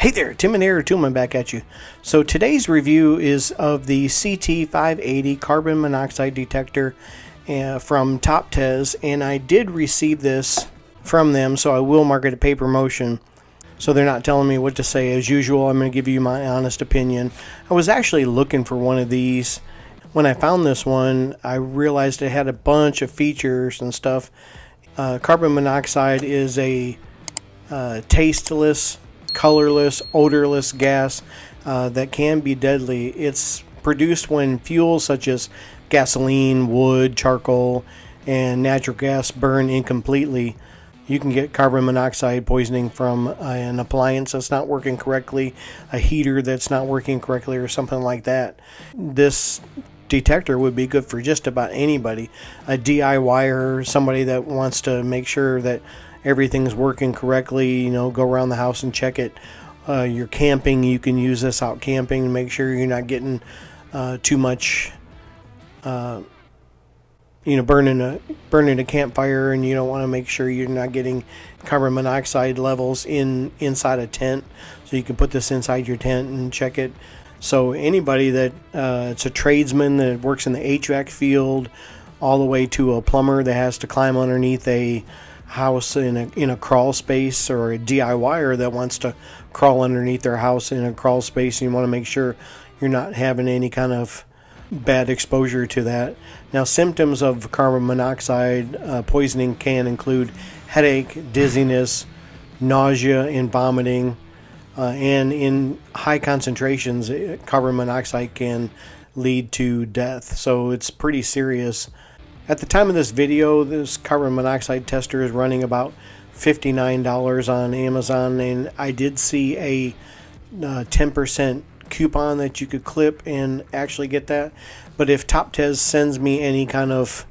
Hey there, Tim and Air Toolman back at you. So today's review is of the CT-580 Carbon Monoxide Detector from Toptes, and I did receive this from them, so I will mark it a paper motion. So they're not telling me what to say. As usual, I'm going to give you my honest opinion. I was actually looking for one of these. When I found this one, I realized it had a bunch of features and stuff. Carbon monoxide is a tasteless, colorless, odorless gas that can be deadly. It's produced when fuels such as gasoline, wood, charcoal, and natural gas burn incompletely. You can get carbon monoxide poisoning from an appliance that's not working correctly, a heater that's not working correctly, or something like that. This detector would be good for just about anybody, a DIYer, somebody that wants to make sure that everything's working correctly. You know, go around the house and check it. You're camping, you can use this out camping and make sure you're not getting too much burning a campfire, and you don't want to make sure you're not getting carbon monoxide levels inside a tent. So you can put this inside your tent and check it. So anybody that it's a tradesman that works in the HVAC field, all the way to a plumber that has to climb underneath a house in a crawl space, or a DIYer that wants to crawl underneath their house in a crawl space, and you want to make sure you're not having any kind of bad exposure to that. Now, symptoms of carbon monoxide poisoning can include headache, dizziness, nausea, and vomiting. And in high concentrations, carbon monoxide can lead to death. So it's pretty serious. At the time of this video, this carbon monoxide tester is running about $59 on Amazon, and I did see a 10% coupon that you could clip and actually get that. But if Toptes sends me any kind of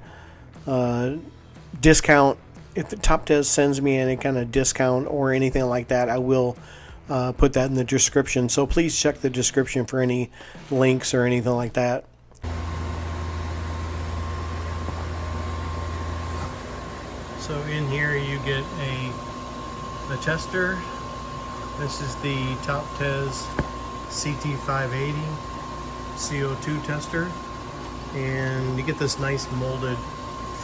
discount, if the Toptes sends me any kind of discount or anything like that, I will put that in the description. So please check the description for any links or anything like that. So in here you get a tester. This is the Toptes CT-580 CO2 tester, and you get this nice molded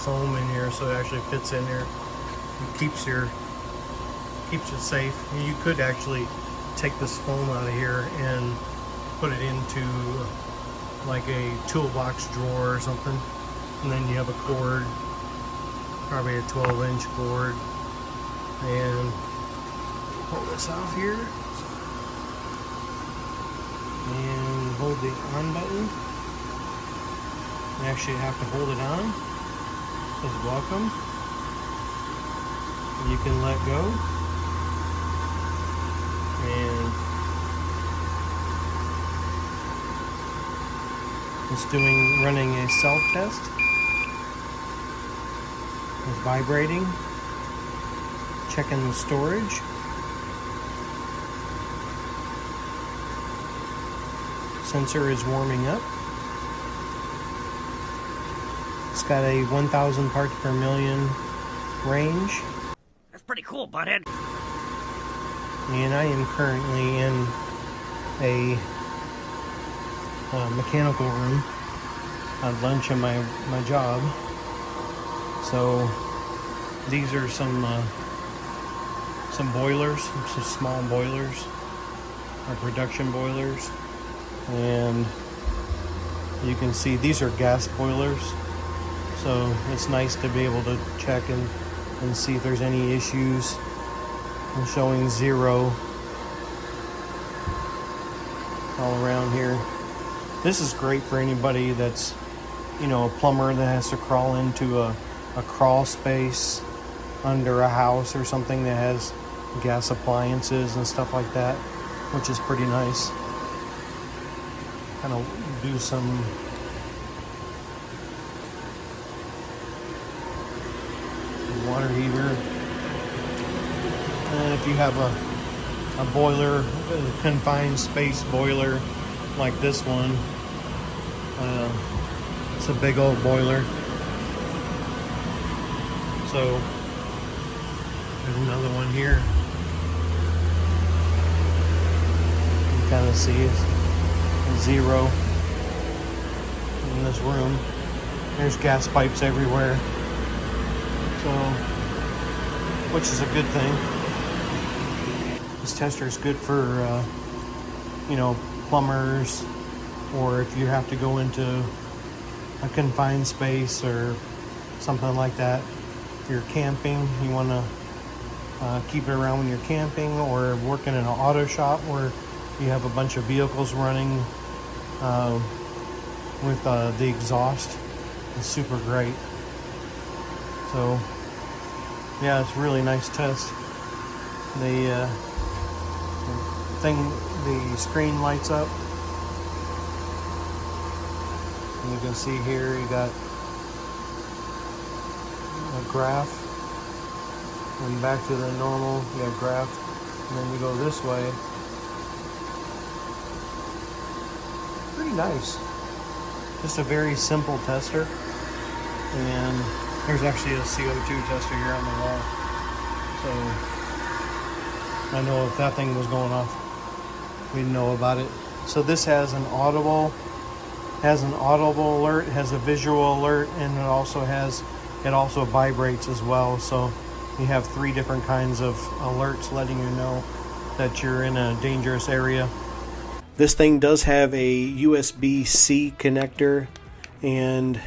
foam in here, so it actually fits in there. It keeps it safe. You could actually take this foam out of here and put it into like a toolbox drawer or something, and then you have a cord, probably a 12-inch cord, and pull this off here and hold the on button. You actually have to hold it on. It says welcome. You can let go, and it's running a self-test. It's vibrating, checking the storage. Sensor is warming up. It's got a 1,000 parts per million range. That's pretty cool, butthead. And I am currently in a mechanical room at lunch at my job. So these are some boilers, some small boilers, or production boilers, and you can see these are gas boilers. So it's nice to be able to check and see if there's any issues. I'm showing 0 all around here. This is great for anybody that's, a plumber that has to crawl into a crawl space under a house or something that has gas appliances and stuff like that, which is pretty nice. Kind of do some water heater. And if you have a boiler, a confined space boiler like this one, it's a big old boiler. So there's another one here. kind of see is 0 in this room. There's gas pipes everywhere, so, which is a good thing. This tester is good for, you know, plumbers, or if you have to go into a confined space or something like that. If you're camping, you want to keep it around when you're camping, or working in an auto shop where you have a bunch of vehicles running with the exhaust. It's super great. So yeah, it's a really nice test. The screen lights up, and you can see here you got a graph, and back to the normal, you have graph, and then you go this way. Pretty nice. Just a very simple tester. And there's actually a CO2 tester here on the wall, so I know if that thing was going off, we'd know about it. So this has an audible alert, has a visual alert, and it also vibrates as well. So you have 3 different kinds of alerts letting you know that you're in a dangerous area. This thing does have a USB-C connector, and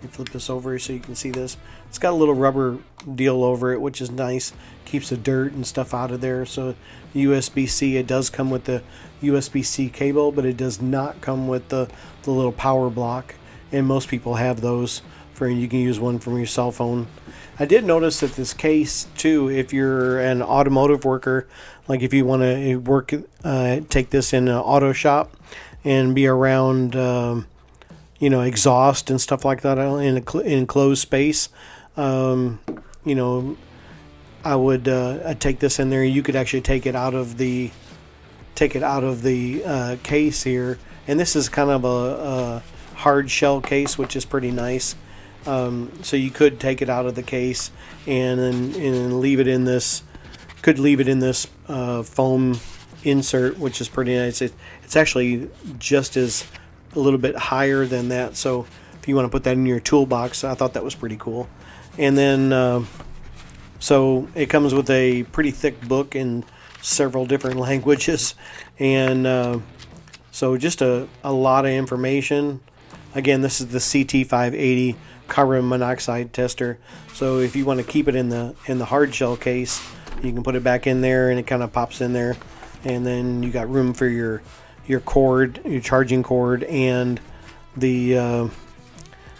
you flip this over so you can see this. It's got a little rubber deal over it, which is nice. Keeps the dirt and stuff out of there. So USB-C, it does come with the USB-C cable, but it does not come with the little power block. And most people have those. You can use one from your cell phone. I did notice that this case too, if you're an automotive worker, like if you want to work, take this in an auto shop and be around, you know, exhaust and stuff like that in an enclosed space, you know, I would I'd take this in there. You could actually take it out of the case here, and this is kind of a hard shell case, which is pretty nice. So you could take it out of the case and leave it in this. Could leave it in this foam insert, which is pretty nice. It's actually just as a little bit higher than that. So if you want to put that in your toolbox, I thought that was pretty cool. And then so it comes with a pretty thick book in several different languages, and so just a lot of information. Again, this is the CT-580 Carbon Monoxide Tester. So if you want to keep it in the hard shell case, you can put it back in there, and it kind of pops in there, and then you got room for your cord, your charging cord, and the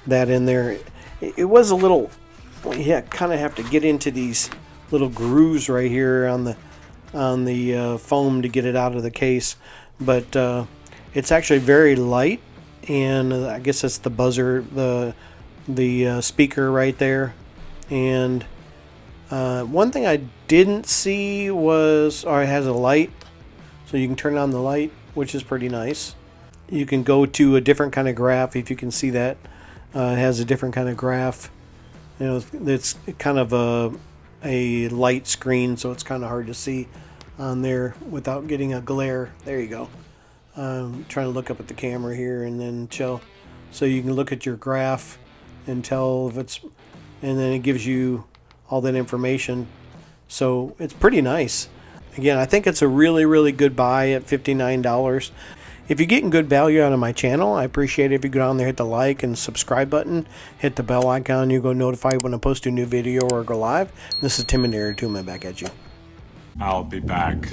that in there. It was a little, yeah, kind of have to get into these little grooves right here on the foam to get it out of the case, but it's actually very light, and I guess that's the buzzer, the speaker right there. And one thing I didn't see was, it has a light, so you can turn on the light, which is pretty nice. You can go to a different kind of graph, if you can see that. It has a different kind of graph. You know, it's kind of a light screen, so it's kind of hard to see on there without getting a glare. There you go. Trying to look up at the camera here and then chill. So you can look at your graph and tell if it's, and then it gives you all that information. So it's pretty nice. Again, I think it's a really, really good buy at $59. If you're getting good value out of my channel, I appreciate it if you go down there, hit the like and subscribe button, hit the bell icon, you go notified when I post a new video or go live. This is Tim and Eric, back at you. I'll be back.